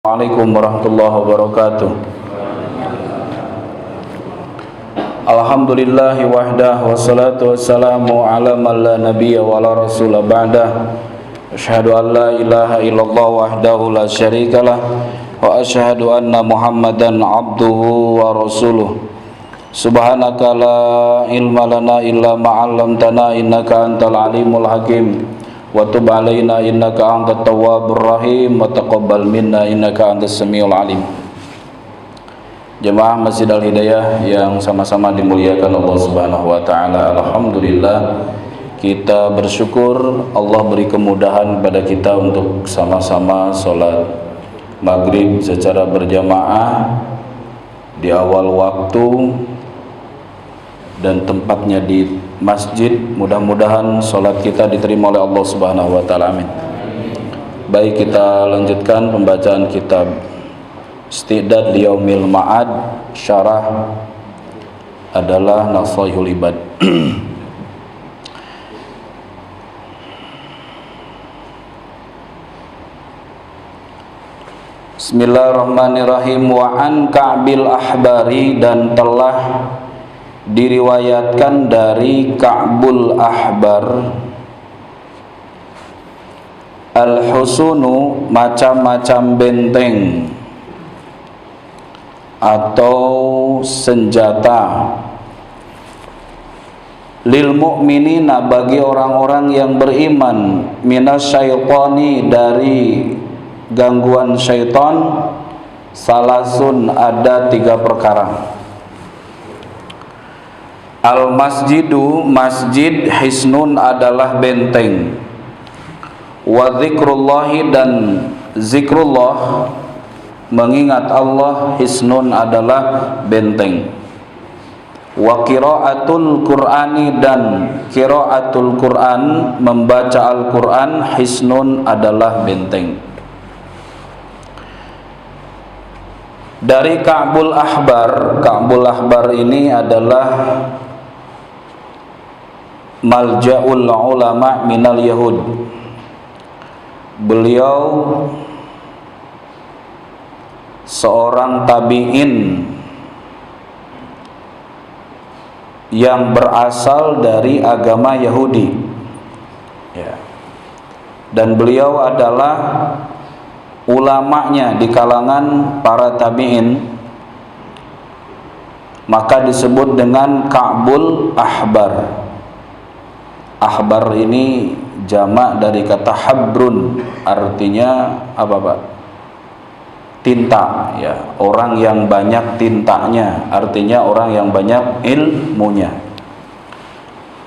Assalamualaikum warahmatullahi wabarakatuh. Alhamdulillahi wahdah wassalatu wassalamu ala man la nabiyya wa la rasula ba'dah. Asyhadu an la ilaha illallah wahdahu la syarikalah wa asyhadu anna Muhammadan abduhu wa rasuluh. Subhanaka la ilma lana illa ma 'allamtana innaka antal alimul hakim. Wa tub alaina innaka antat tawwabur rahim wa taqabbal minna innaka antas samiul alim. Jemaah Masjid Al-Hidayah yang sama-sama dimuliakan Allah Subhanahu wa taala. Alhamdulillah kita bersyukur Allah beri kemudahan pada kita untuk sama-sama salat maghrib secara berjamaah di awal waktu dan tempatnya di masjid. Mudah-mudahan salat kita diterima oleh Allah Subhanahu wa taala. Amin. Baik, kita lanjutkan pembacaan kitab Isti'dad Liyaumil Ma'ad, syarah adalah Nasaihul Ibad. Bismillahirrahmanirrahim. Wa an Ka'bil Ahbari, dan telah diriwayatkan dari Ka'bul Ahbar, al-husunu, macam-macam benteng atau senjata, lil mu'minina, bagi orang-orang yang beriman, minas syaitani, dari gangguan syaitan, salasun, ada 3 perkara. Al-masjidu, masjid, hisnun, adalah benteng, wa zikrullahi, dan zikrullah, mengingat Allah, hisnun, adalah benteng, wa qiraatul qur'ani, dan qiraatul Qur'an, membaca Al-Qur'an, hisnun, adalah benteng. Dari Ka'bul Ahbar, Ka'bul Ahbar ini adalah malja'ul ulama minal yahud. Beliau seorang tabi'in yang berasal dari agama Yahudi, ya. Dan beliau adalah ulamanya di kalangan para tabi'in, maka disebut dengan Ka'bul Ahbar. Ahbar ini jamak dari kata habrun, artinya apa, Pak? Tinta, ya. Orang yang banyak tintanya, artinya orang yang banyak ilmunya.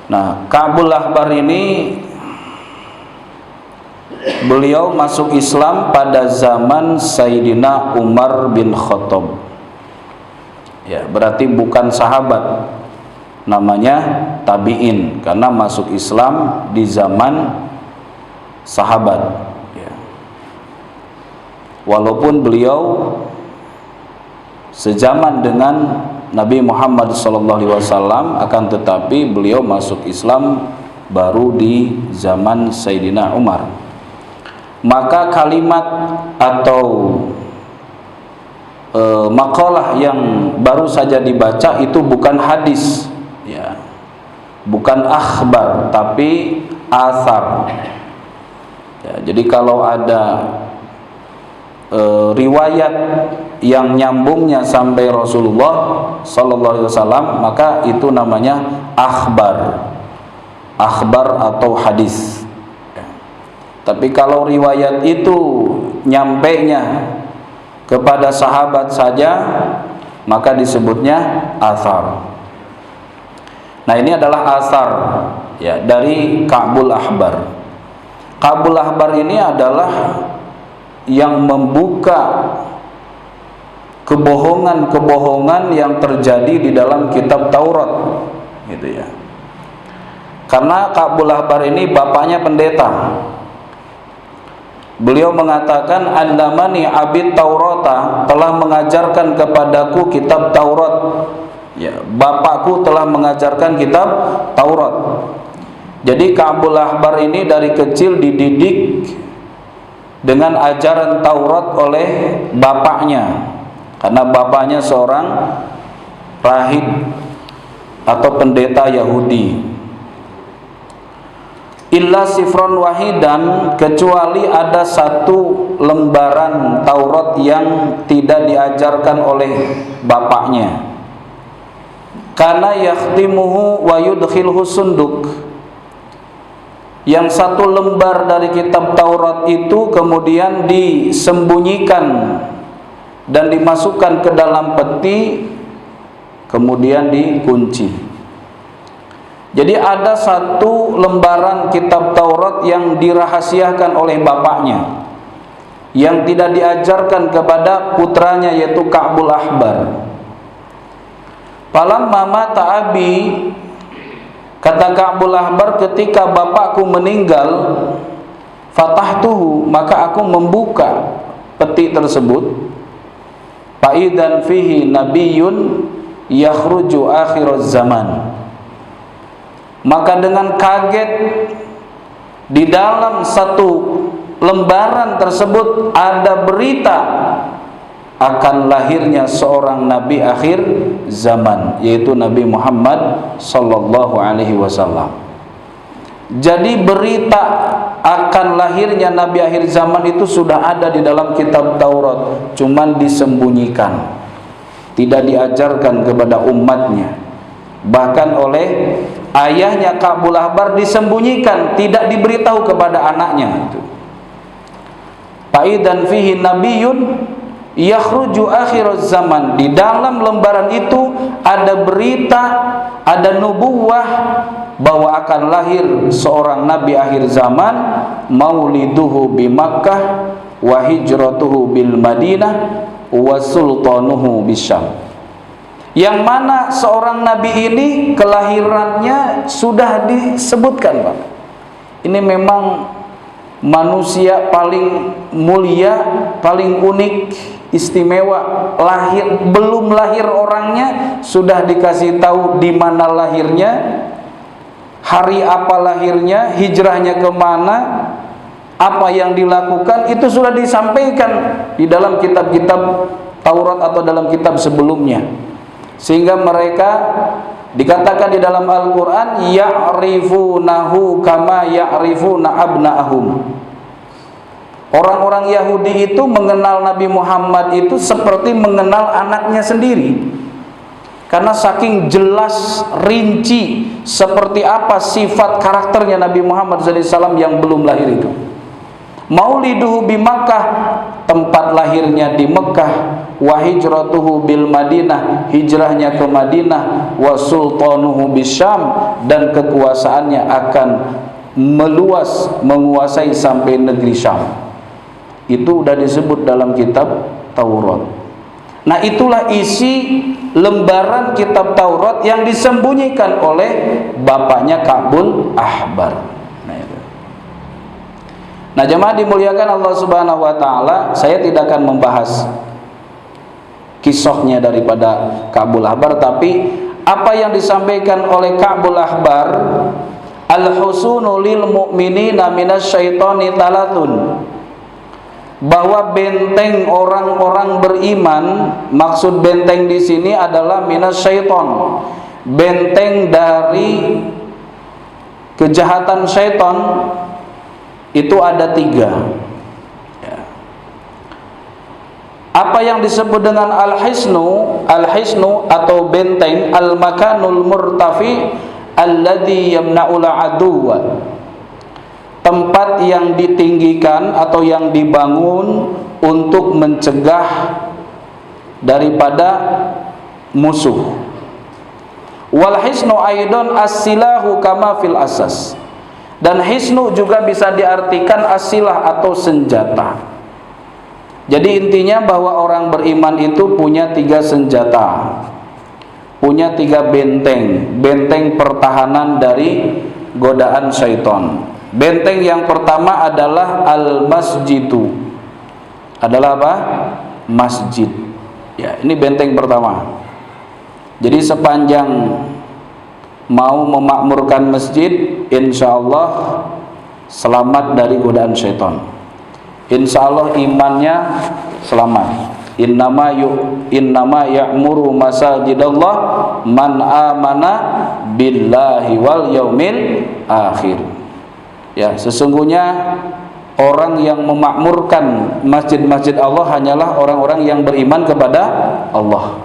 Nah, Ka'bul Ahbar ini beliau masuk Islam pada zaman Sayyidina Umar bin Khattab. Ya, berarti bukan sahabat, namanya tabi'in, karena masuk Islam di zaman sahabat, ya. Walaupun beliau sezaman dengan Nabi Muhammad SAW, akan tetapi beliau masuk Islam baru di zaman Sayyidina Umar. Maka kalimat atau makalah yang baru saja dibaca itu bukan hadis, ya, bukan akhbar, tapi asar, ya. Jadi kalau ada riwayat yang nyambungnya sampai Rasulullah Sallallahu Alaihi Wasallam, maka itu namanya akhbar, akhbar atau hadis. Tapi kalau riwayat itu nyampainya kepada sahabat saja, maka disebutnya asar. Nah, ini adalah asar, ya, dari Ka'bul Ahbar. Ka'bul Ahbar ini adalah yang membuka kebohongan-kebohongan yang terjadi di dalam kitab Taurat, gitu ya. Karena Ka'bul Ahbar ini bapaknya pendeta. Beliau mengatakan, "Allamani abid Taurata", telah mengajarkan kepadaku kitab Taurat. Ya, bapakku telah mengajarkan kitab Taurat. Jadi Ka'bul Ahbar ini dari kecil dididik dengan ajaran Taurat oleh bapaknya, karena bapaknya seorang rahib atau pendeta Yahudi. Illa sifron wahidan, kecuali ada satu lembaran Taurat yang tidak diajarkan oleh bapaknya. Kana yakhtimuhu wa yudkhilhu sunduk. Yang satu lembar dari kitab Taurat itu kemudian disembunyikan dan dimasukkan ke dalam peti, kemudian dikunci. Jadi ada satu lembaran kitab Taurat yang dirahasiakan oleh bapaknya, yang tidak diajarkan kepada putranya, yaitu Ka'bul Ahbar. Falamma mata abi, kata Ka'bul Ahbar, ketika bapakku meninggal, fatahtuhu, maka aku membuka peti tersebut, faidan fihi nabiyyun yakhruju akhiruz zaman. Maka dengan kaget, di dalam satu lembaran tersebut ada berita akan lahirnya seorang nabi akhir zaman, yaitu Nabi Muhammad sallallahu alaihi wasallam. Jadi berita akan lahirnya nabi akhir zaman itu sudah ada di dalam kitab Taurat, cuman disembunyikan, tidak diajarkan kepada umatnya. Bahkan oleh ayahnya Ka'bul Ahbar disembunyikan, tidak diberitahu kepada anaknya. Faidan fihi nabiyyun yakhruju akhiruz zaman. Di dalam lembaran itu ada berita, ada nubuwah bahwa akan lahir seorang nabi akhir zaman, mauliduhu bi Makkah wa hijratuhu bil Madinah wa sultanuhu bisyam. Yang mana seorang nabi ini kelahirannya sudah disebutkan, Pak. Ini memang manusia paling mulia, paling unik, istimewa. Belum lahir orangnya sudah dikasih tahu di mana lahirnya, hari apa lahirnya, hijrahnya kemana, apa yang dilakukan, itu sudah disampaikan di dalam kitab-kitab Taurat atau dalam kitab sebelumnya. Sehingga mereka dikatakan di dalam Al-Quran, ya'rifunahu kama ya'rifuna abna'ahum. Orang-orang Yahudi itu mengenal Nabi Muhammad itu seperti mengenal anaknya sendiri, karena saking jelas rinci seperti apa sifat karakternya Nabi Muhammad SAW yang belum lahir itu. Mauliduhu bi Makkah, tempat lahirnya di Mekah, wa hijratuhu bil Madinah, hijrahnya ke Madinah, wa sultanuhu bisyam, dan kekuasaannya akan meluas, menguasai sampai negeri Syam. Itu sudah disebut dalam kitab Taurat. Nah, itulah isi lembaran kitab Taurat yang disembunyikan oleh bapaknya Ka'bul Ahbar. Nah, jemaah dimuliakan Allah Subhanahu wa taala, saya tidak akan membahas kisahnya daripada Ka'bul Ahbar, tapi apa yang disampaikan oleh Ka'bul Ahbar, al-husunu lil mu'minina minasyaitani talatun, bahwa benteng orang-orang beriman, maksud benteng di sini adalah minasyaiton, benteng dari kejahatan syaitan. Itu ada 3 ya. Apa yang disebut dengan al-hisnu atau benteng, al-makanul murtafi alladhi yamna'ul aduwa, tempat yang ditinggikan atau yang dibangun untuk mencegah daripada musuh. Wal hisnu aidon as-silahu kama fil asas. Dan hisnu juga bisa diartikan asilah atau senjata. Jadi intinya bahwa orang beriman itu punya 3 senjata, punya 3 benteng, benteng pertahanan dari godaan syaitan. Benteng yang pertama adalah al-masjidu. Adalah apa? Masjid. Ya, ini benteng pertama. Jadi sepanjang mau memakmurkan masjid, insya Allah selamat dari godaan syaitan. insya Allah imannya selamat. Innama ya'muru masajidallah man amana billahi wal yaumil akhir. Ya, sesungguhnya orang yang memakmurkan masjid-masjid Allah hanyalah orang-orang yang beriman kepada Allah.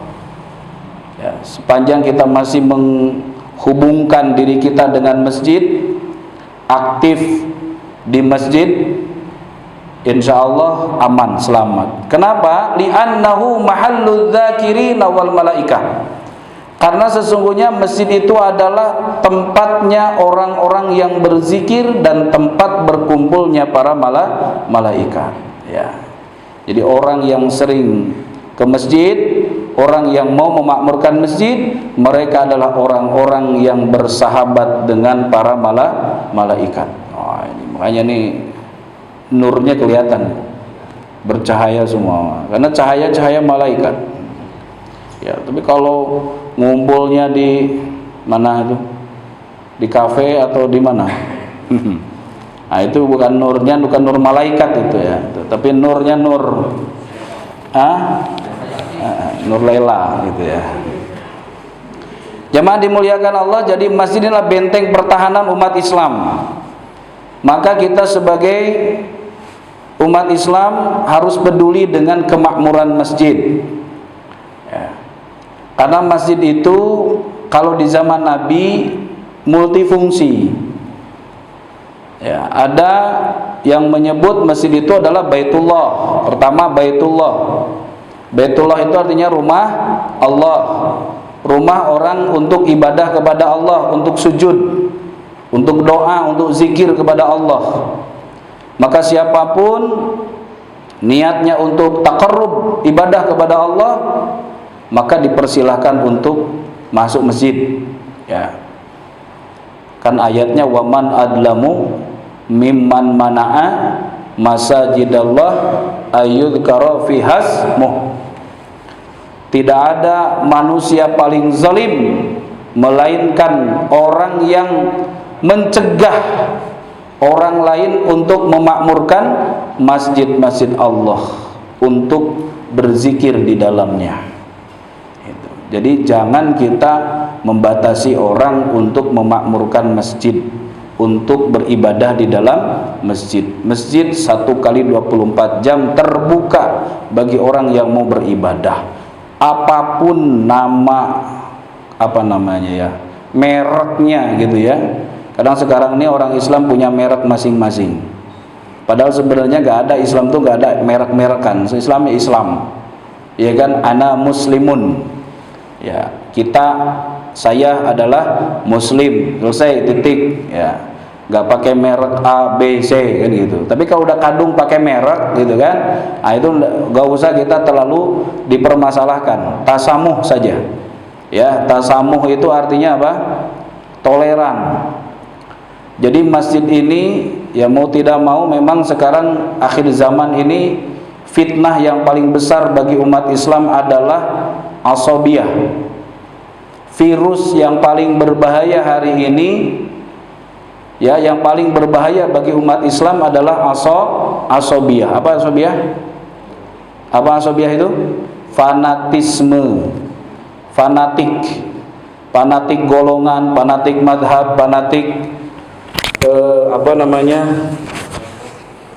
Ya, sepanjang kita masih menghubungkan diri kita dengan masjid, aktif di masjid, insya Allah aman, selamat. Kenapa? Li'annahu mahalludz dzakirina wal malaikah. Karena sesungguhnya masjid itu adalah tempatnya orang-orang yang berzikir dan tempat berkumpulnya para malaikat. Ya. Jadi orang yang sering ke masjid, orang yang mau memakmurkan masjid, mereka adalah orang-orang yang bersahabat dengan para malaikat. Oh, ini makanya nih nurnya kelihatan, bercahaya semua, karena cahaya-cahaya malaikat. Ya, tapi kalau ngumpulnya di mana itu, di kafe atau di mana, nah itu bukan nurnya, bukan nur malaikat itu ya, tapi nurnya nur, nur Laila gitu ya. Jamaah dimuliakan Allah, jadi masjid inilah benteng pertahanan umat Islam. Maka kita sebagai umat Islam harus peduli dengan kemakmuran masjid. Ya. Karena masjid itu kalau di zaman Nabi multifungsi. Ya, ada yang menyebut masjid itu adalah Baitullah. Pertama Baitullah. Baitullah itu artinya rumah Allah. Rumah orang untuk ibadah kepada Allah, untuk sujud, untuk doa, untuk zikir kepada Allah. Maka siapapun niatnya untuk taqarrub, ibadah kepada Allah, maka dipersilahkan untuk masuk masjid. Ya. Kan ayatnya waman adlamu mimman mana'a masajidallah ayyudhkara fi hasmuh. Tidak ada manusia paling zalim melainkan orang yang mencegah orang lain untuk memakmurkan masjid-masjid Allah, untuk berzikir di dalamnya. Jadi jangan kita membatasi orang untuk memakmurkan masjid, untuk beribadah di dalam masjid. Masjid 1 kali 24 jam terbuka bagi orang yang mau beribadah. Apapun nama, apa namanya ya, mereknya gitu ya. Kadang sekarang ini orang Islam punya merek masing-masing. Padahal sebenarnya nggak ada, Islam tuh nggak ada merek-merekan. Islam ya Islam, ya kan, ana muslimun. Ya, saya adalah muslim, selesai, titik. Ya, nggak pakai merek A, B, C kan gitu. Tapi kalau udah kadung pakai merek gitu kan, nah itu nggak usah kita terlalu dipermasalahkan. Tasamuh saja. Ya, tasamuh itu artinya apa? Toleran. Jadi masjid ini ya mau tidak mau memang sekarang akhir zaman ini fitnah yang paling besar bagi umat Islam adalah asabiyah. Virus yang paling berbahaya hari ini, ya, yang paling berbahaya bagi umat Islam adalah asabiyah. Apa asabiyah? Apa asabiyah itu? Fanatisme, fanatik golongan, fanatik madhab, fanatik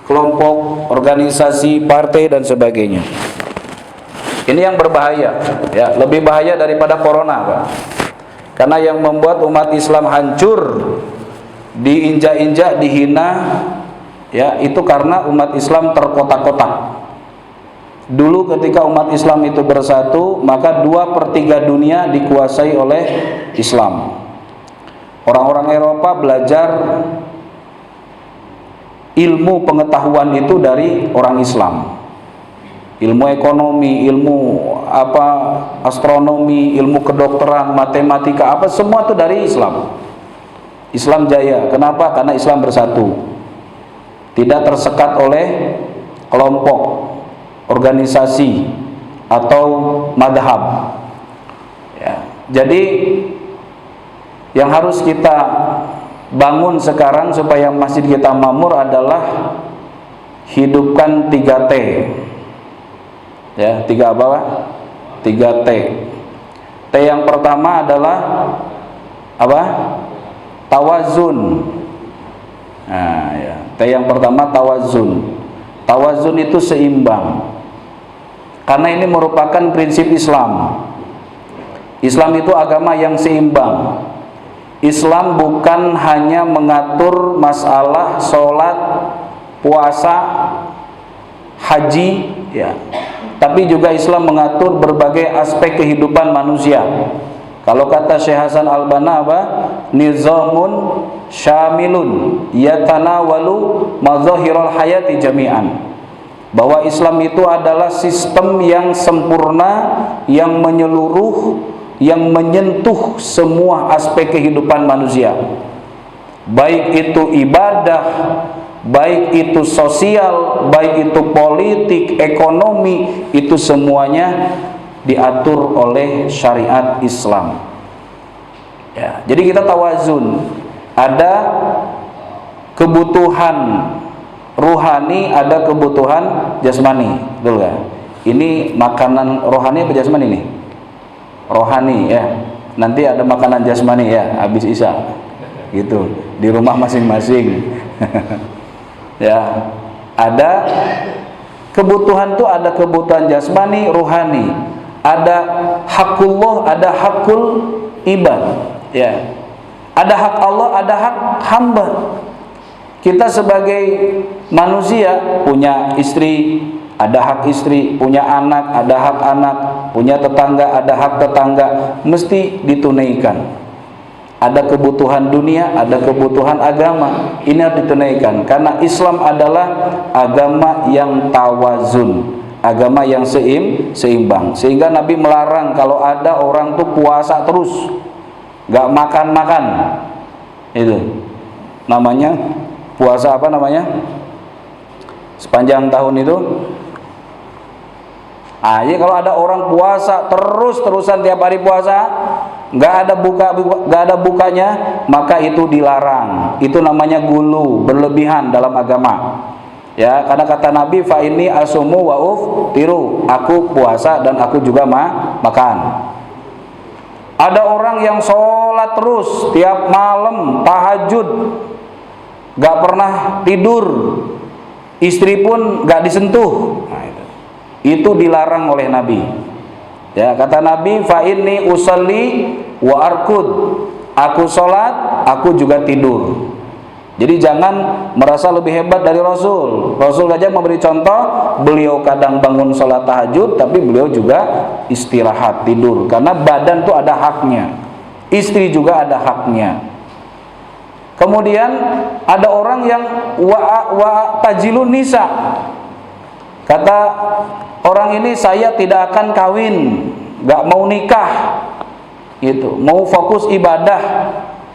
kelompok, organisasi, partai dan sebagainya. Ini yang berbahaya, ya, lebih bahaya daripada corona, Pak. Karena yang membuat umat Islam hancur, diinjak-injak, dihina, ya, itu karena umat Islam terkotak-kotak. Dulu ketika umat Islam itu bersatu, maka 2/3 dunia dikuasai oleh Islam. Orang-orang Eropa belajar ilmu pengetahuan itu dari orang Islam. Ilmu ekonomi, ilmu astronomi, ilmu kedokteran, matematika, semua itu dari Islam. Islam jaya. Kenapa? Karena Islam bersatu. Tidak tersekat oleh kelompok, organisasi atau madhab. Ya. Jadi yang harus kita bangun sekarang supaya masjid kita makmur adalah hidupkan 3T. Ya, 3 apa Pak? 3T. T yang pertama adalah apa? Tawazun. Nah, ya. T yang pertama tawazun. Tawazun itu seimbang. Karena ini merupakan prinsip Islam. Islam itu agama yang seimbang. Islam bukan hanya mengatur masalah sholat, puasa, haji, ya. Tapi juga Islam mengatur berbagai aspek kehidupan manusia. Kalau kata Syekh Hasan Al-Banna apa? Nizamun syamilun yatanawalu mazahirul hayati jami'an. Bahwa Islam itu adalah sistem yang sempurna, yang menyeluruh, yang menyentuh semua aspek kehidupan manusia. Baik itu ibadah, baik itu sosial, baik itu politik, ekonomi, itu semuanya diatur oleh syariat Islam. Ya, jadi kita tawazun. Ada kebutuhan ruhani, ada kebutuhan jasmani, betul gak? Ini makanan rohani apa jasmani nih? Rohani ya. Nanti ada makanan jasmani ya, habis isya. Gitu, di rumah masing-masing. Ya, ada kebutuhan tuh, ada kebutuhan jasmani, rohani. Ada hakullah, ada hakul ibad. Ya. Ada hak Allah, ada hak hamba. Kita sebagai manusia punya istri, ada hak istri, punya anak, ada hak anak, punya tetangga, ada hak tetangga, mesti ditunaikan. Ada kebutuhan dunia, ada kebutuhan agama, ini harus ditunaikan. Karena Islam adalah agama yang tawazun, agama yang seimbang. Sehingga Nabi melarang kalau ada orang tuh puasa terus, gak makan-makan. Itu namanya puasa apa namanya? Sepanjang tahun itu. Jadi kalau ada orang puasa terus-terusan tiap hari puasa, nggak ada bukanya, maka itu dilarang. Itu namanya gulu, berlebihan dalam agama. Ya, karena kata Nabi, fa inni asumu wa uftiru, aku puasa dan aku juga makan. Ada orang yang sholat terus tiap malam, tahajud, nggak pernah tidur, istri pun nggak disentuh. Nah, itu dilarang oleh Nabi. Ya, kata Nabi, fa inni usalli wa arkud, aku sholat, aku juga tidur. Jadi jangan merasa lebih hebat dari Rasul. Rasul saja memberi contoh, beliau kadang bangun sholat tahajud, tapi beliau juga istirahat, tidur. Karena badan itu ada haknya, istri juga ada haknya. Kemudian ada orang yang wa tajilun nisa. Kata orang ini, saya tidak akan kawin, gak mau nikah, gitu, mau fokus ibadah,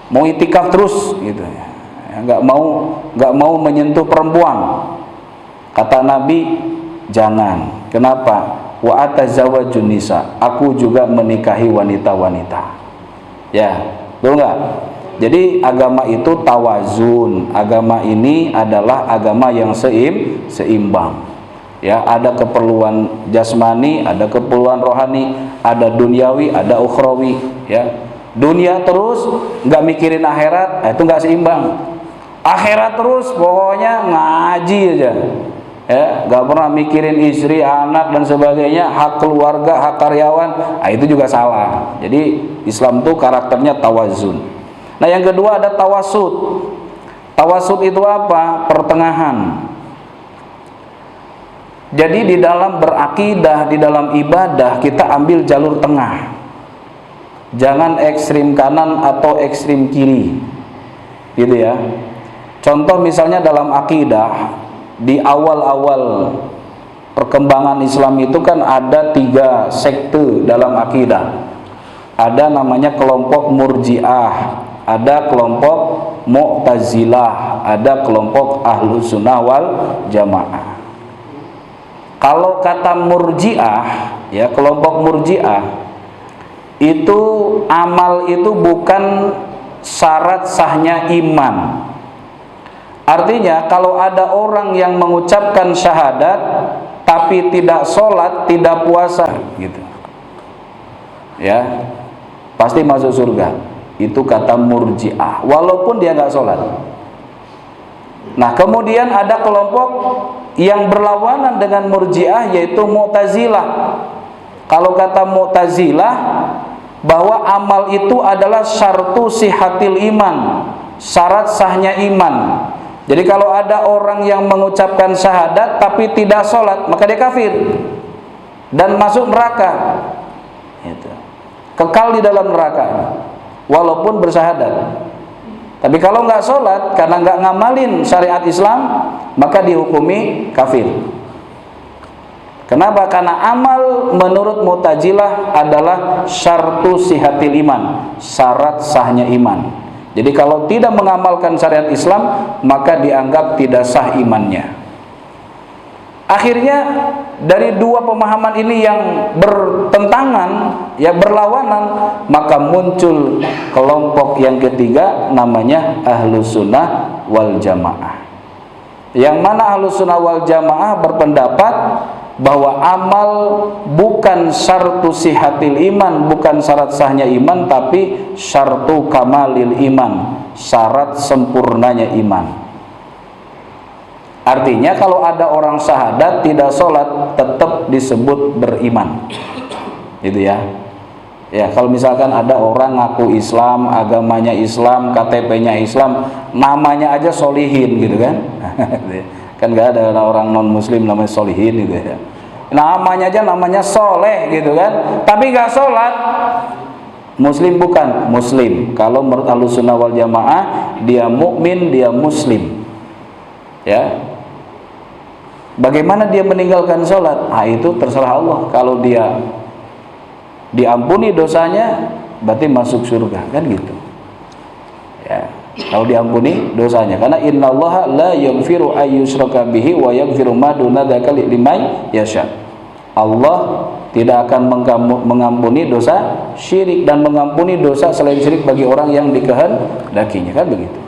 mau itikaf terus, gitu, gak mau menyentuh perempuan. Kata Nabi, jangan. Kenapa? Wa atazawwajun nisa, aku juga menikahi wanita-wanita. Ya, betul nggak? Jadi agama itu tawazun. Agama ini adalah agama yang seimbang. Ya, ada keperluan jasmani, ada keperluan rohani, ada duniawi, ada ukhrawi. Ya, dunia terus nggak mikirin akhirat, itu nggak seimbang. Akhirat terus pokoknya ngaji aja, ya, nggak pernah mikirin istri, anak dan sebagainya, hak keluarga, hak karyawan, itu juga salah. Jadi Islam tuh karakternya tawazun. Nah, yang kedua ada tawasud. Tawasud itu apa? Pertengahan. Jadi di dalam berakidah, di dalam ibadah, kita ambil jalur tengah. Jangan ekstrim kanan atau ekstrim kiri, gitu ya. Contoh misalnya dalam akidah, di awal-awal perkembangan Islam itu kan ada 3 sekte dalam akidah. Ada namanya kelompok Murji'ah, ada kelompok Mu'tazilah, ada kelompok Ahlus Sunnah wal Jamaah. Kalau kata Murji'ah, ya, kelompok Murji'ah itu amal itu bukan syarat sahnya iman. Artinya kalau ada orang yang mengucapkan syahadat tapi tidak sholat, tidak puasa, gitu, ya, pasti masuk surga. Itu kata Murji'ah, walaupun dia nggak sholat. Nah, kemudian ada kelompok yang berlawanan dengan Murji'ah, yaitu Mu'tazilah. Kalau kata Mu'tazilah, bahwa amal itu adalah syartu sihatil iman, syarat sahnya iman. Jadi kalau ada orang yang mengucapkan syahadat tapi tidak sholat, maka dia kafir dan masuk neraka, gitu. Kekal di dalam neraka walaupun bersyahadat. Tapi kalau nggak sholat karena nggak ngamalin syariat Islam, maka dihukumi kafir. Kenapa? Karena amal menurut Mu'tazilah adalah syartu sihatil iman, syarat sahnya iman. Jadi kalau tidak mengamalkan syariat Islam, maka dianggap tidak sah imannya. Akhirnya dari dua pemahaman ini yang bertentangan, ya berlawanan, maka muncul kelompok yang ketiga, namanya Ahlus Sunnah wal Jamaah. Yang mana Ahlus Sunnah wal Jamaah berpendapat bahwa amal bukan syartu sihatil iman, bukan syarat sahnya iman, tapi syartu kamalil iman, syarat sempurnanya iman. Artinya kalau ada orang syahadat tidak sholat, tetap disebut beriman, gitu ya. Ya, kalau misalkan ada orang ngaku Islam, agamanya Islam, KTP-nya Islam, namanya aja solihin, gitu kan? Kan nggak ada orang non Muslim namanya solihin, gitu ya. Namanya aja namanya soleh, gitu kan? Tapi nggak sholat, Muslim bukan? Muslim. Kalau menurut Ahlus Sunnah wal Jamaah, dia mukmin, dia Muslim. Ya. Bagaimana dia meninggalkan sholat? Ah, itu terserah Allah. Kalau dia diampuni dosanya, berarti masuk surga, kan gitu. Ya, kalau diampuni dosanya, karena innallaha la yaghfiru ayyushraka bihi wa yaghfiru ma duna dzalika liman yasha. Allah tidak akan mengampuni dosa syirik dan mengampuni dosa selain syirik bagi orang yang dikehendakinya, kan begitu.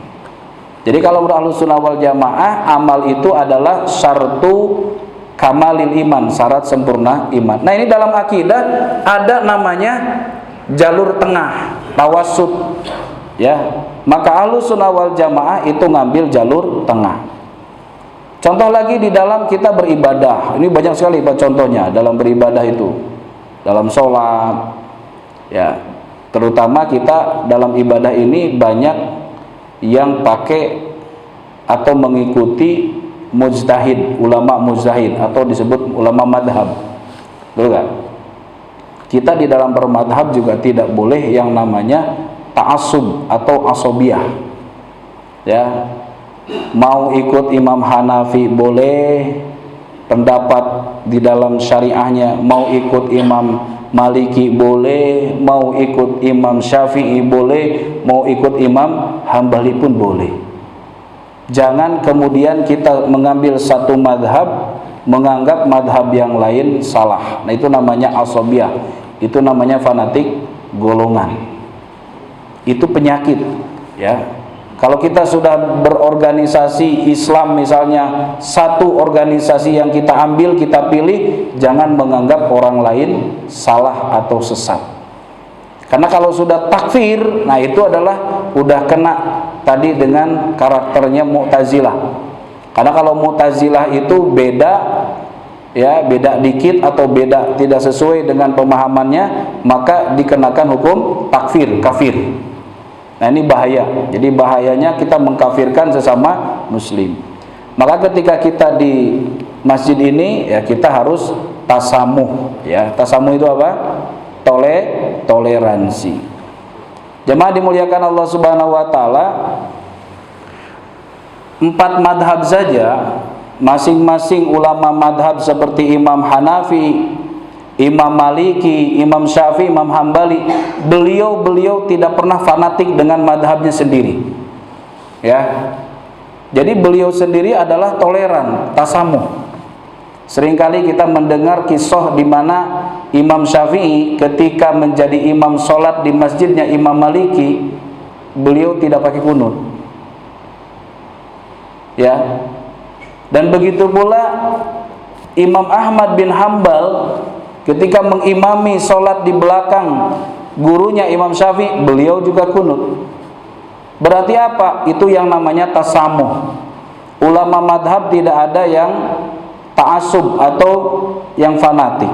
Jadi kalau menurut Ahlus Sunnah wal Jamaah, amal itu adalah syartu kamalil iman, syarat sempurna iman. Nah, ini dalam akidah ada namanya jalur tengah, tawassut, ya. Maka Ahlus Sunnah wal Jamaah itu ngambil jalur tengah. Contoh lagi di dalam kita beribadah, ini banyak sekali contohnya dalam beribadah itu, dalam sholat, ya. Terutama kita dalam ibadah ini banyak yang pakai atau mengikuti mujtahid, ulama mujtahid, atau disebut ulama madhab, betul gak? Kita di dalam bermadhab juga tidak boleh yang namanya ta'assub atau asobiyah, ya. Mau ikut Imam Hanafi boleh, pendapat di dalam syariahnya, mau ikut Imam Maliki boleh, mau ikut Imam Syafi'i boleh, mau ikut Imam Hambali pun boleh. Jangan kemudian kita mengambil satu madhab, menganggap madhab yang lain salah. Nah, itu namanya asobiyah, itu namanya fanatik golongan. Itu penyakit, ya. Kalau kita sudah berorganisasi Islam misalnya, satu organisasi yang kita ambil, kita pilih, jangan menganggap orang lain salah atau sesat. Karena kalau sudah takfir, nah itu adalah udah kena tadi dengan karakternya Mu'tazilah. Karena kalau Mu'tazilah itu beda, ya, beda dikit atau beda tidak sesuai dengan pemahamannya, maka dikenakan hukum takfir, kafir. Nah, ini bahaya. Jadi bahayanya kita mengkafirkan sesama muslim. Maka ketika kita di masjid ini, ya, kita harus tasamuh, ya. Tasamuh itu apa? Toleransi. Jemaah dimuliakan Allah Subhanahu wa taala, 4 madhab saja, masing-masing ulama madhab seperti Imam Hanafi, Imam Maliki, Imam Syafi'i, Imam Hambali, beliau tidak pernah fanatik dengan madhabnya sendiri, ya. Jadi beliau sendiri adalah toleran, tasamuh. Seringkali kita mendengar kisah di mana Imam Syafi'i ketika menjadi imam sholat di masjidnya Imam Maliki, beliau tidak pakai kunut. Ya. Dan begitu pula Imam Ahmad bin Hambal ketika mengimami sholat di belakang gurunya Imam Syafi'i, beliau juga kunut. Berarti apa? Itu yang namanya tasamuh. Ulama madhab tidak ada yang ta'assub atau yang fanatik.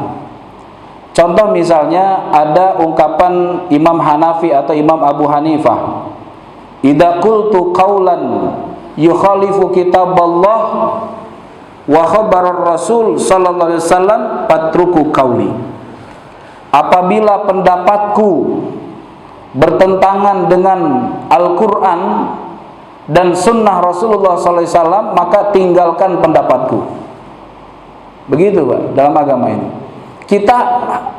Contoh misalnya ada ungkapan Imam Hanafi atau Imam Abu Hanifah, idza qultu qaulan yukhalifu kitaballah wa khabarar Rasul sallallahu alaihi wasallam fatruku qauli. Apabila pendapatku bertentangan dengan Al-Qur'an dan sunnah Rasulullah sallallahu alaihi wasallam, maka tinggalkan pendapatku. Begitu, Pak, dalam agama ini. Kita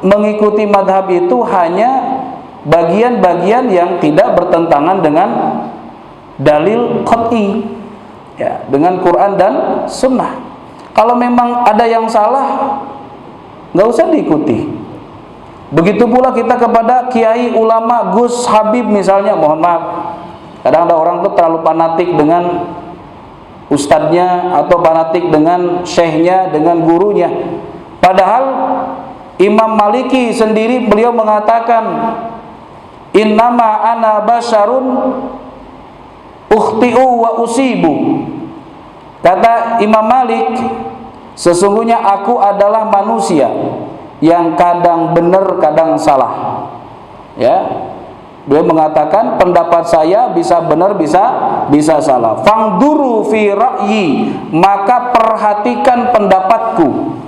mengikuti madhab itu hanya bagian-bagian yang tidak bertentangan dengan dalil qat'i, ya, dengan Quran dan sunnah. Kalau memang ada yang salah, nggak usah diikuti. Begitu pula kita kepada kiai, ulama, Gus Habib misalnya, mohon maaf, kadang ada orang tuh terlalu fanatik dengan ustadznya atau fanatik dengan syekhnya, dengan gurunya. Padahal Imam Maliki sendiri beliau mengatakan, innama ana basyarun ukhti'u wa usibu. Kata Imam Malik, sesungguhnya aku adalah manusia yang kadang benar kadang salah. Ya, beliau mengatakan pendapat saya bisa benar bisa salah. Fangduru fi ra'yi, maka perhatikan pendapatku.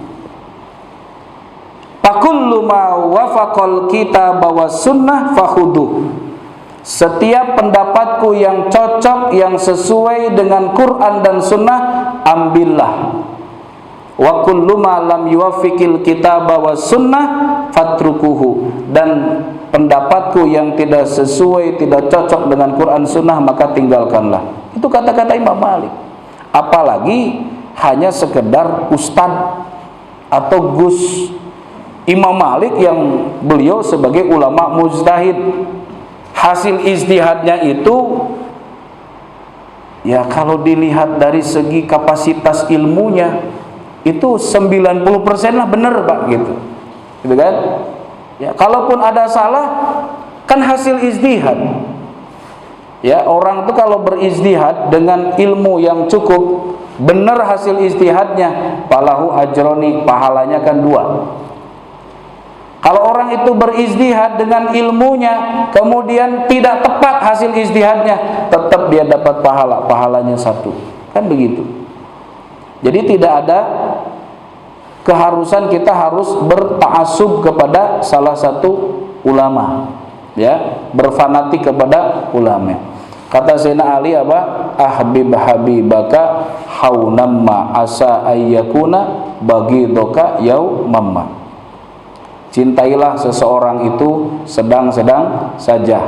Fakullu ma wafaqal kitab wa sunnah fakhuduh. Setiap pendapatku yang cocok, yang sesuai dengan Quran dan sunnah, ambillah. Wa kullu ma lam yuwaffiqil kitab wa sunnah fatrukuhu. Dan pendapatku yang tidak sesuai, tidak cocok dengan Quran sunnah, maka tinggalkanlah. Itu kata-kata Imam Malik. Apalagi hanya sekedar ustadz atau gus Imam Malik yang beliau sebagai ulama mujtahid, hasil ijtihadnya itu ya kalau dilihat dari segi kapasitas ilmunya itu 90% lah benar, Pak, gitu kan? Ya, kalaupun ada salah kan hasil ijtihad. Ya, orang itu kalau berijtihad dengan ilmu yang cukup, benar hasil ijtihadnya, falahu ajroni, pahalanya kan 2. Kalau orang itu berijtihad dengan ilmunya, kemudian tidak tepat hasil ijtihadnya, tetap dia dapat pahalanya 1. Kan begitu. Jadi tidak ada keharusan kita harus berta'assub kepada salah satu ulama, ya, berfanatik kepada ulama. Kata Sayyidina Ali apa? Ahbib habibaka haunamma asa ayyakuna bagidoka yaumamma. Cintailah seseorang itu sedang-sedang saja,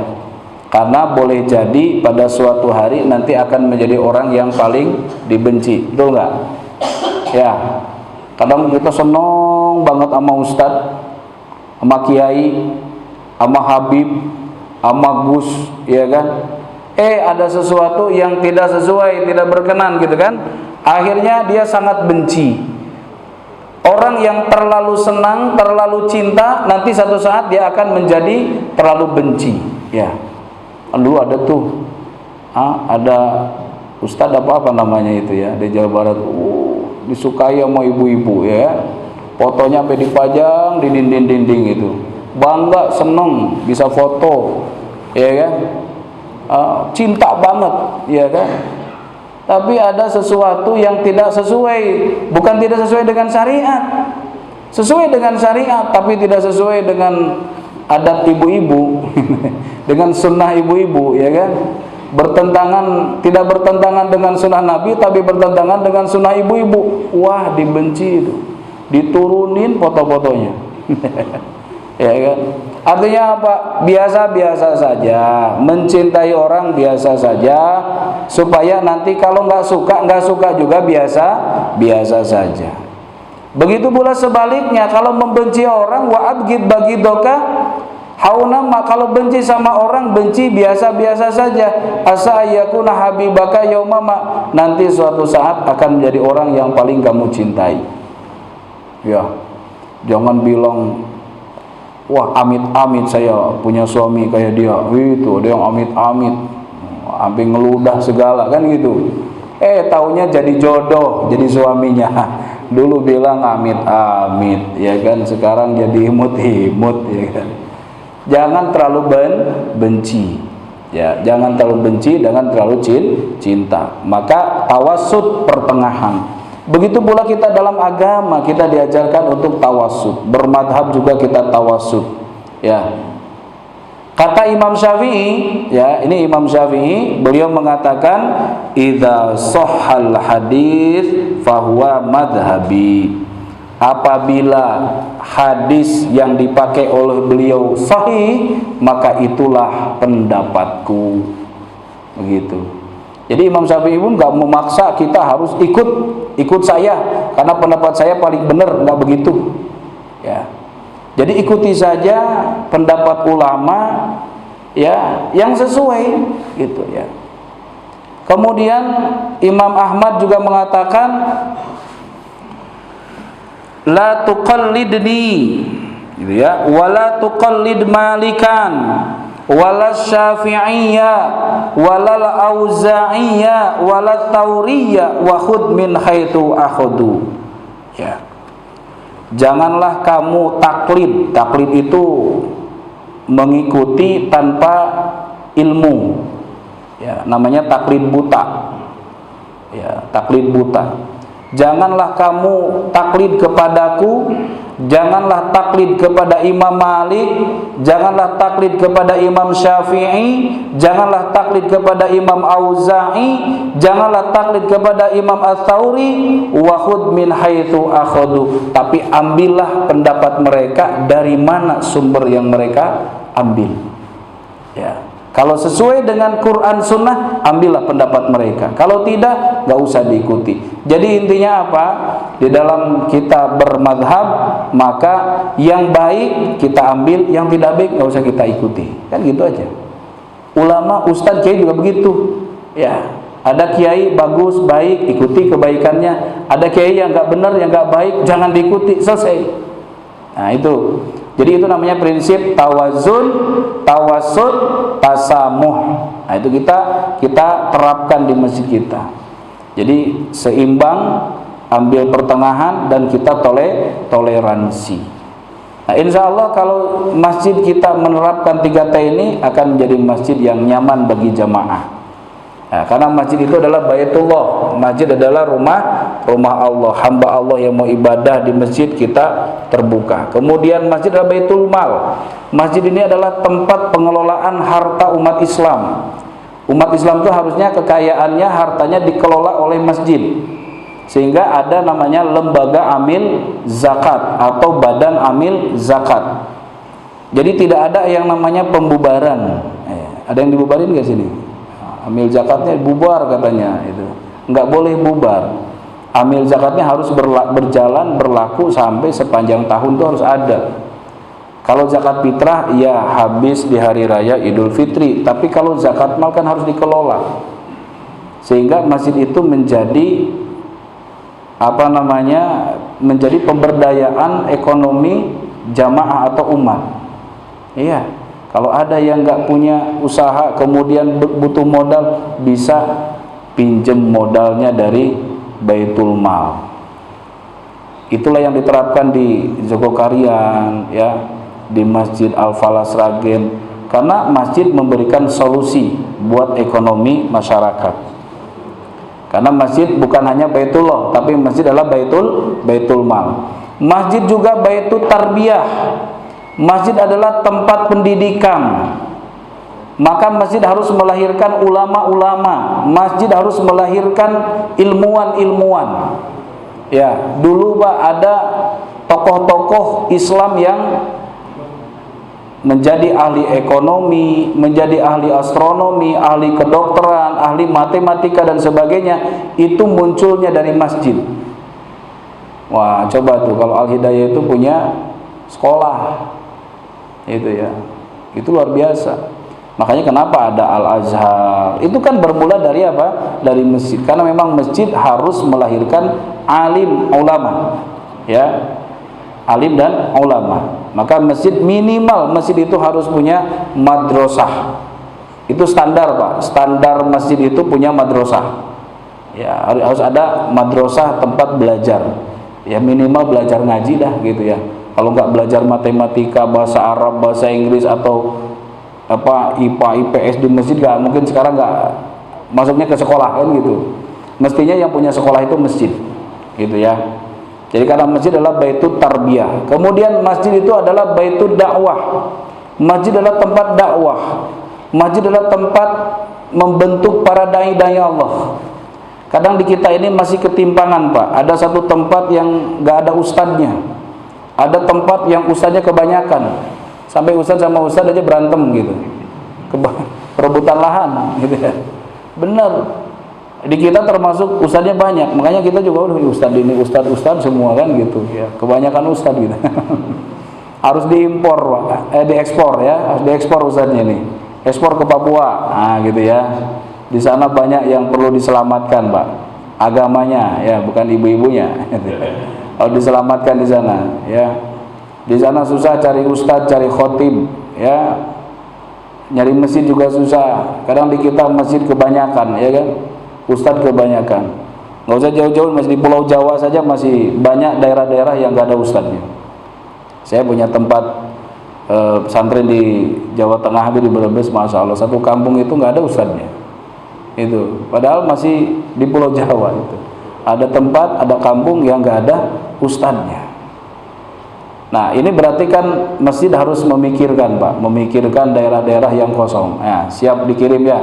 karena boleh jadi pada suatu hari nanti akan menjadi orang yang paling dibenci. Betul nggak? Ya, kadang kita senang banget sama ustadz, sama kiai, sama habib, sama gus, ya kan? Ada sesuatu yang tidak sesuai, tidak berkenan gitu kan? Akhirnya dia sangat benci. Orang yang terlalu senang, terlalu cinta, nanti satu saat dia akan menjadi terlalu benci. Ya, dulu ada tuh, ada ustadz apa namanya itu ya di Jawa Barat, disukai sama ibu-ibu, ya, fotonya sampai dipajang di dinding-dinding itu, bangga, seneng, bisa foto, ya kan, cinta banget, ya kan. Tapi ada sesuatu yang tidak sesuai, bukan tidak sesuai dengan syariat, sesuai dengan syariat, tapi tidak sesuai dengan adat ibu-ibu, dengan sunnah ibu-ibu, ya kan? Bertentangan, tidak bertentangan dengan sunnah Nabi, tapi bertentangan dengan sunnah ibu-ibu. Wah, dibenci itu, diturunin foto-fotonya. Ya kan? Artinya apa? Biasa-biasa saja, mencintai orang biasa saja, supaya nanti kalau nggak suka juga biasa saja. Begitu pula sebaliknya, kalau membenci orang, wa abghid bagidoka Hauna, kalau benci sama orang, benci biasa-biasa saja. Asa yakuna habibaka yaumama, nanti suatu saat akan menjadi orang yang paling kamu cintai. Ya, jangan bilang, wah amit-amit saya punya suami kayak dia. Itu dia yang amit-amit, sampai ngeludah segala kan gitu. Taunya jadi jodoh, jadi suaminya. Dulu bilang amit-amit, ya kan, sekarang jadi imut-imut, ya kan. Jangan terlalu benci, ya, jangan terlalu benci, jangan terlalu cinta. Maka tawassut, pertengahan. Begitu pula kita dalam agama, kita diajarkan untuk tawassut. Bermadhab juga kita tawassut, ya. Kata Imam Syafi'i, ya, ini Imam Syafi'i, beliau mengatakan, idza shahhal hadits fahuwa madhhabi. Apabila hadis yang dipakai oleh beliau sahih, maka itulah pendapatku. Begitu. Jadi Imam Syafi'i pun nggak memaksa kita harus ikut saya karena pendapat saya paling benar, nggak begitu. Ya. Jadi ikuti saja pendapat ulama, ya, yang sesuai, gitu ya. Kemudian Imam Ahmad juga mengatakan, la tuqallidni, gitu ya, wala tuqallid Malikan, wala Syafi'iyya, wala Auza'iyya, wala Tsauriyya, wa khudh min haitsu akhudhu. Ya. Janganlah kamu taklid. Taklid itu mengikuti tanpa ilmu. Ya, namanya taklid buta. Ya, taklid buta. Janganlah kamu taklid kepadaku, janganlah taklid kepada Imam Malik, janganlah taklid kepada Imam Syafi'i, janganlah taklid kepada Imam Auza'i, janganlah taklid kepada Imam Ats-Tsauri, wa khudh min haitsu akhadhu. Tapi ambillah pendapat mereka dari mana sumber yang mereka ambil. Ya. Kalau sesuai dengan Quran Sunnah, ambillah pendapat mereka. Kalau tidak, gak usah diikuti. Jadi intinya apa? Di dalam kita bermadhab, maka yang baik kita ambil, yang tidak baik gak usah kita ikuti. Kan gitu aja. Ulama, ustadz, kiai juga begitu. Ya, ada kiai bagus, baik, ikuti kebaikannya. Ada kiai yang gak benar, yang gak baik, jangan diikuti. Selesai. Nah itu. Jadi itu namanya prinsip tawazun, tawassut, tasamuh. Nah itu kita terapkan di masjid kita. Jadi seimbang, ambil pertengahan, dan kita toleransi. Nah insya Allah kalau masjid kita menerapkan 3T ini akan menjadi masjid yang nyaman bagi jamaah. Nah, karena masjid itu adalah Baitullah, masjid adalah rumah Allah, hamba Allah yang mau ibadah di masjid kita terbuka. Kemudian masjid adalah Baitul Mal. Masjid ini adalah tempat pengelolaan harta umat Islam. Umat Islam itu harusnya kekayaannya, hartanya dikelola oleh masjid. Sehingga ada namanya lembaga amil zakat atau badan amil zakat. Jadi tidak ada yang namanya pembubaran. Ada yang dibubarin nggak sini? Amil zakatnya bubar katanya, itu nggak boleh bubar. Amil zakatnya harus berjalan, berlaku sampai sepanjang tahun, itu harus ada. Kalau zakat fitrah, ya habis di hari raya Idul Fitri. Tapi kalau zakat mal kan harus dikelola, sehingga masjid itu menjadi menjadi pemberdayaan ekonomi jamaah atau umat. Iya. Kalau ada yang nggak punya usaha, kemudian butuh modal, bisa pinjem modalnya dari Baitul Mal. Itulah yang diterapkan di Jogokarian, ya, di Masjid Al-Falah Sragen. Karena masjid memberikan solusi buat ekonomi masyarakat. Karena masjid bukan hanya Baitullah, tapi masjid adalah Baitul Mal. Masjid juga Baitul Tarbiyah. Masjid adalah tempat pendidikan. Maka masjid harus melahirkan ulama-ulama. Masjid harus melahirkan ilmuwan-ilmuwan. Ya, dulu Pak ada tokoh-tokoh Islam yang menjadi ahli ekonomi, menjadi ahli astronomi, ahli kedokteran, ahli matematika dan sebagainya. Itu munculnya dari masjid. Wah, coba tuh kalau Al-Hidayah itu punya sekolah. Itu ya. Itu luar biasa. Makanya kenapa ada Al-Azhar? Itu kan bermula dari apa? Dari masjid. Karena memang masjid harus melahirkan alim ulama. Ya. Alim dan ulama. Maka masjid minimal masjid itu harus punya madrasah. Itu standar, Pak. Standar masjid itu punya madrasah. Ya, harus ada madrasah tempat belajar. Ya minimal belajar ngaji dah gitu ya. Kalau nggak belajar matematika, bahasa Arab, bahasa Inggris atau apa IPA, IPS di masjid nggak mungkin sekarang nggak masuknya ke sekolah kan gitu. Mestinya yang punya sekolah itu masjid, gitu ya. Jadi karena masjid adalah baitut tarbiyah. Kemudian masjid itu adalah baitut dakwah. Masjid adalah tempat dakwah. Masjid adalah tempat membentuk para dai-dai Allah. Kadang di kita ini masih ketimpangan, Pak. Ada satu tempat yang nggak ada ustadznya. Ada tempat yang ustadznya kebanyakan. Sampai ustadz sama ustadz aja berantem gitu, perebutan lahan gitu ya. Benar, di kita termasuk ustadznya banyak, makanya kita juga udah ustadz ini ustadz semua kan gitu ya, kebanyakan ustadz gitu. Harus diimpor, diekspor ya, harus diekspor ustadznya nih, ekspor ke Papua, nah gitu ya. Di sana banyak yang perlu diselamatkan, Pak, agamanya ya, bukan ibu-ibunya. Harus diselamatkan di sana ya. Di sana susah cari ustadz, cari khotib, ya. Nyari masjid juga susah. Kadang di kita masjid kebanyakan, ya kan? Ustadz kebanyakan. Nggak usah jauh-jauh, masih di Pulau Jawa saja masih banyak daerah-daerah yang nggak ada ustadznya. Saya punya tempat pesantren di Jawa Tengah di Brebes, masya Allah. Satu kampung itu nggak ada ustadznya. Itu. Padahal masih di Pulau Jawa itu. Ada tempat, ada kampung yang nggak ada ustadznya. Nah ini berarti kan masjid harus memikirkan, Pak, memikirkan daerah-daerah yang kosong. Nah, siap dikirim ya,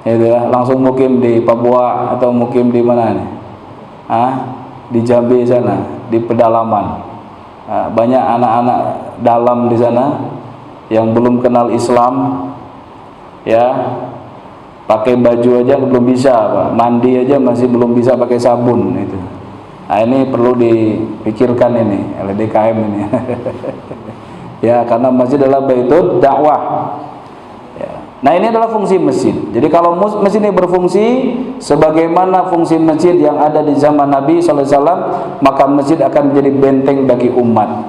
itu ya, langsung mukim di Papua atau mukim di mana nih? Di Jambi sana, di pedalaman. Banyak anak-anak dalam di sana yang belum kenal Islam, ya, pakai baju aja belum bisa, Pak, mandi aja masih belum bisa pakai sabun itu. Nah ini perlu dipikirkan ini oleh DKM ini. Ya karena masjid adalah baitut dakwah ya. Nah ini adalah fungsi masjid. Jadi kalau masjid ini berfungsi sebagaimana fungsi masjid yang ada di zaman Nabi SAW, maka masjid akan menjadi benteng bagi umat.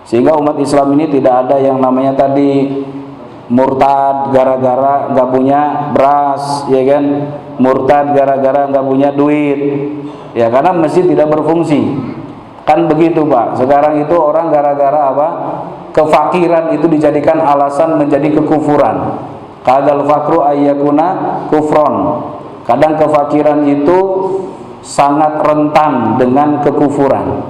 Sehingga umat Islam ini tidak ada yang namanya tadi murtad gara-gara nggak punya beras, ya kan? Murtad gara-gara nggak punya duit. Ya karena masjid tidak berfungsi. Kan begitu, Pak. Sekarang itu orang gara-gara apa? Kefakiran itu dijadikan alasan menjadi kekufuran. Kadal fakru ayyakuna kufron. Kadang kefakiran itu sangat rentan dengan kekufuran.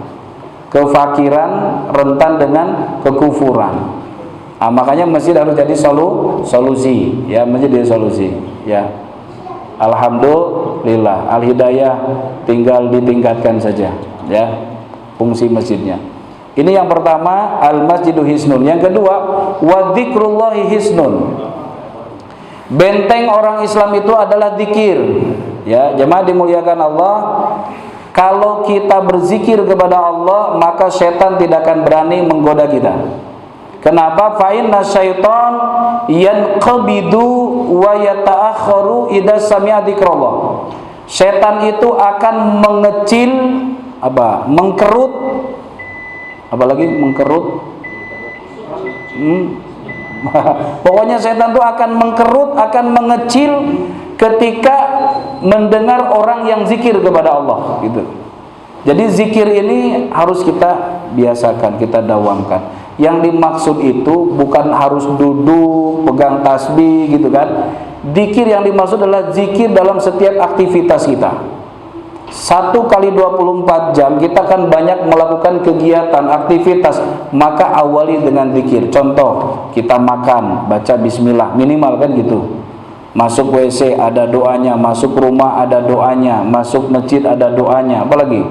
Kefakiran rentan dengan kekufuran. Nah, makanya masjid harus jadi solusi. Ya, masjid jadi solusi. Ya. Alhamdulillah, al-hidayah tinggal ditingkatkan saja ya fungsi masjidnya. Ini yang pertama, al-masjidu hisnun. Yang kedua, wa dzikrullahi hisnun. Benteng orang Islam itu adalah zikir. Ya, jemaah dimuliakan Allah, kalau kita berzikir kepada Allah, maka setan tidak akan berani menggoda kita. Kenapa? Fa inna syaitan yanqabidu wa yata'akharu idza sami'a dzikrullah. Setan itu akan mengecil mengkerut, apalagi mengkerut. Pokoknya setan itu akan mengkerut, akan mengecil ketika mendengar orang yang zikir kepada Allah gitu. Jadi zikir ini harus kita biasakan, kita dawamkan. Yang dimaksud itu bukan harus duduk, pegang tasbih gitu kan. Zikir yang dimaksud adalah zikir dalam setiap aktivitas kita. 1 kali 24 jam kita kan banyak melakukan kegiatan, aktivitas, maka awali dengan zikir. Contoh, kita makan, baca bismillah, minimal kan gitu. Masuk WC ada doanya, masuk rumah ada doanya, masuk masjid ada doanya, apalagi?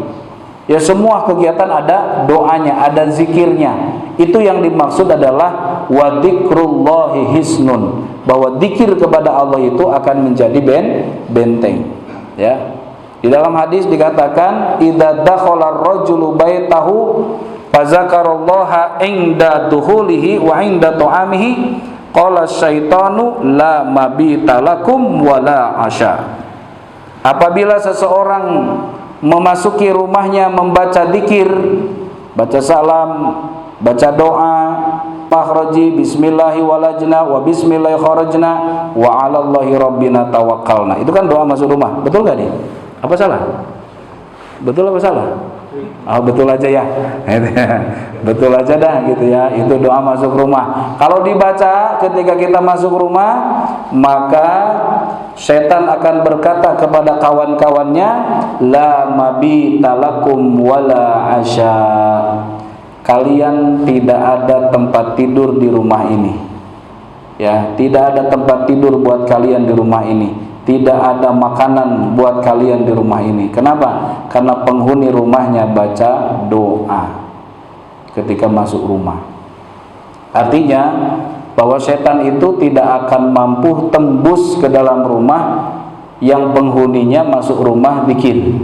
Ya semua kegiatan ada doanya, ada zikirnya. Itu yang dimaksud adalah wa dzikrullahi hisnun, bahwa zikir kepada Allah itu akan menjadi benteng. Ya. Di dalam hadis dikatakan idza dakhala ar-rajulu baitahu fazakarallaha inda dukhulihi wa inda ta'amihi qala syaitanu la mabita lakum wala asya. Apabila seseorang memasuki rumahnya membaca zikir, baca salam, baca doa, fakhraji bismillahi walajna wa bismillahi kharajna wa 'alallahi rabbina tawakkalna. Itu kan doa masuk rumah. Betul enggak nih? Apa salah? Betul apa salah? Oh, betul aja ya. Betul aja dah gitu ya. Itu doa masuk rumah. Kalau dibaca ketika kita masuk rumah, maka setan akan berkata kepada kawan-kawannya, la mabita lakum wala asya. Kalian tidak ada tempat tidur di rumah ini. Ya, tidak ada tempat tidur buat kalian di rumah ini. Tidak ada makanan buat kalian di rumah ini. Kenapa? Karena penghuni rumahnya baca doa ketika masuk rumah. Artinya bahwa setan itu tidak akan mampu tembus ke dalam rumah yang penghuninya masuk rumah zikir.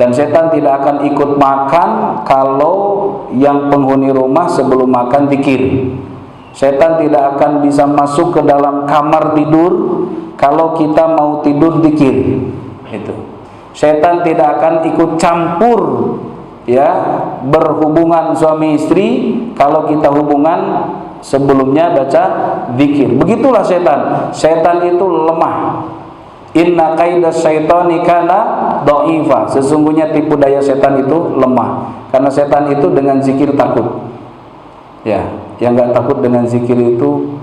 Dan setan tidak akan ikut makan kalau yang penghuni rumah sebelum makan zikir. Setan tidak akan bisa masuk ke dalam kamar tidur kalau kita mau tidur zikir. Itu. Setan tidak akan ikut campur ya berhubungan suami istri kalau kita hubungan sebelumnya baca zikir. Begitulah setan. Setan itu lemah. Inna kaidas syaitani kana dha'ifa. Sesungguhnya tipu daya setan itu lemah. Karena setan itu dengan zikir takut. Ya, yang enggak takut dengan zikir itu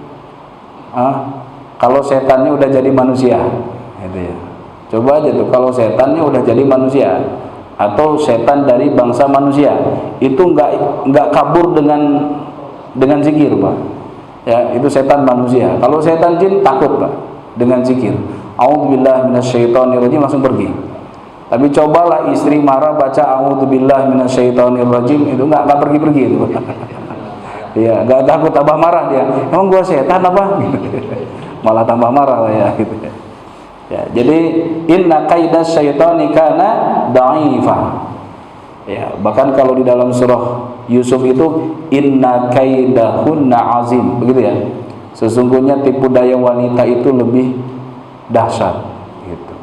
kalau setannya udah jadi manusia, gitu ya. Coba aja tuh kalau setannya udah jadi manusia atau setan dari bangsa manusia, itu enggak kabur dengan zikir, Pak. Ya, itu setan manusia. Kalau setan jin takut, Pak, dengan zikir. A'udzubillahi minasyaitonirrajim langsung pergi. Tapi cobalah istri marah baca a'udzubillahi minasyaitonirrajim, itu enggak pergi-pergi itu. Iya, enggak takut tambah marah dia. Emang gua setan apa? Malah tambah marah lah ya gitu ya. Ya, jadi inna kaidas syaitani kana dha'ifa. Ya, bahkan kalau di dalam surah Yusuf itu inna kaidahunna azim, begitu ya. Sesungguhnya tipu daya wanita itu lebih dahsyat gitu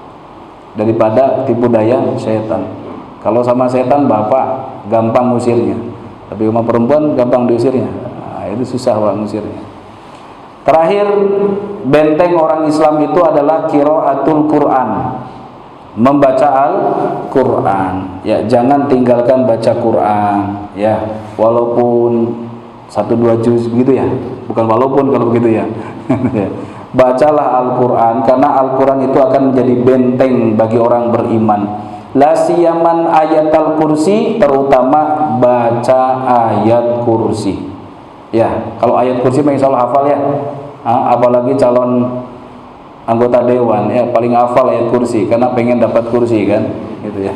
daripada tipu daya setan. Kalau sama setan bapak gampang ngusirnya, tapi sama perempuan gampang diusirnya. Nah, itu susah Pak ngusirnya. Terakhir, benteng orang Islam itu adalah qiraatul Quran, membaca Al-Quran. Ya, jangan tinggalkan baca Quran ya, walaupun 1-2 juz begitu ya. Bukan walaupun kalau begitu ya. Bacalah Al-Quran, karena Al-Quran itu akan menjadi benteng bagi orang beriman. La siyaman ayat al-kursi, terutama baca ayat kursi. Ya, kalau ayat kursi insya Allah hafal ya. Apalagi calon anggota dewan ya paling hafal ayat kursi karena pengen dapat kursi kan, gitu ya.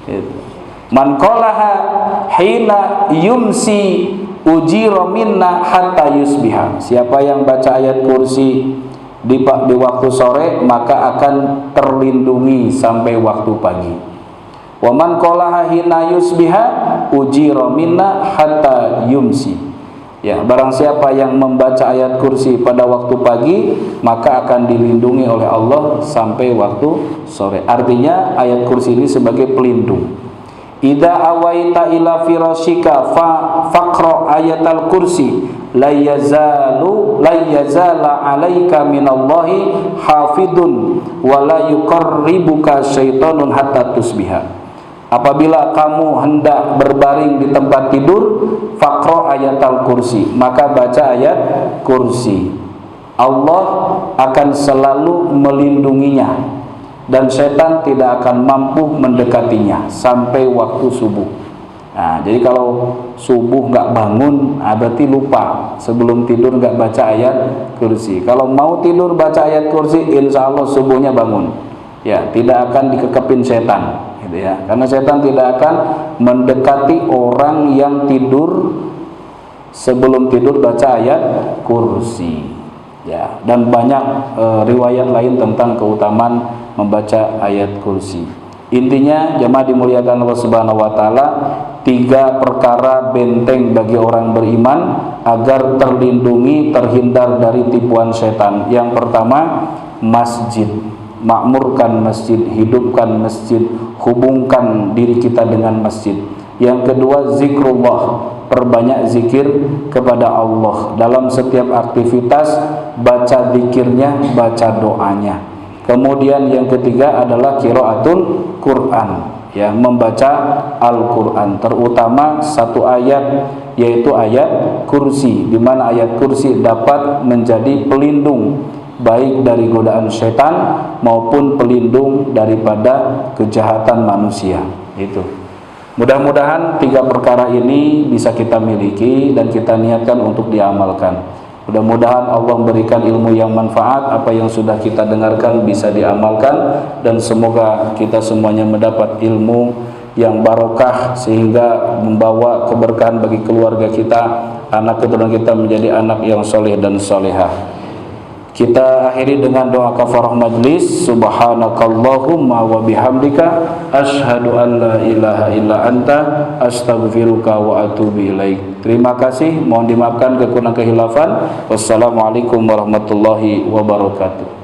Gitu. Man qalaha hina yumsi ujira minna hatta yusbiha. Siapa yang baca ayat kursi di waktu sore maka akan terlindungi sampai waktu pagi. Wa man qalaha hina yusbiha ujira minna hatta yumsi. Ya, barang siapa yang membaca ayat kursi pada waktu pagi maka akan dilindungi oleh Allah sampai waktu sore. Artinya ayat kursi ini sebagai pelindung. Idza awaita ila firashika faqra ayatal kursi la yazala alaika minallahi hafidun wa la yuqarribuka syaitonun hatta tusbiha. Apabila kamu hendak berbaring di tempat tidur, faqra ayatal kursi, maka baca ayat kursi. Allah akan selalu melindunginya dan setan tidak akan mampu mendekatinya sampai waktu subuh. Nah, jadi kalau subuh nggak bangun, berarti lupa sebelum tidur nggak baca ayat kursi. Kalau mau tidur baca ayat kursi, insya Allah subuhnya bangun. Ya, tidak akan dikekepin setan, gitu ya. Karena setan tidak akan mendekati orang yang tidur sebelum tidur baca ayat kursi. Ya, dan banyak riwayat lain tentang keutamaan membaca ayat kursi. Intinya jemaah dimuliakan Allah Subhanahu wa taala, 3 perkara benteng bagi orang beriman agar terlindungi, terhindar dari tipuan setan. Yang pertama, masjid. Makmurkan masjid, hidupkan masjid, hubungkan diri kita dengan masjid. Yang kedua, zikrullah, perbanyak zikir kepada Allah dalam setiap aktivitas, baca zikirnya, baca doanya. Kemudian yang ketiga adalah qiraatul Quran, ya, membaca Al-Quran, terutama satu ayat, yaitu ayat kursi, di mana ayat kursi dapat menjadi pelindung baik dari godaan setan maupun pelindung daripada kejahatan manusia. Itu. Mudah-mudahan 3 perkara ini bisa kita miliki dan kita niatkan untuk diamalkan. Mudah-mudahan Allah memberikan ilmu yang manfaat, apa yang sudah kita dengarkan bisa diamalkan, dan semoga kita semuanya mendapat ilmu yang barokah sehingga membawa keberkahan bagi keluarga kita, anak keturunan kita menjadi anak yang soleh dan solehah. Kita akhiri dengan doa kafarah majlis. Subhanakallahumma wa bihamdika asyhadu an la ilaha illa anta astaghfiruka wa atubu ilaik. Terima kasih, mohon dimaafkan kekurangan kehilafan. Wassalamualaikum warahmatullahi wabarakatuh.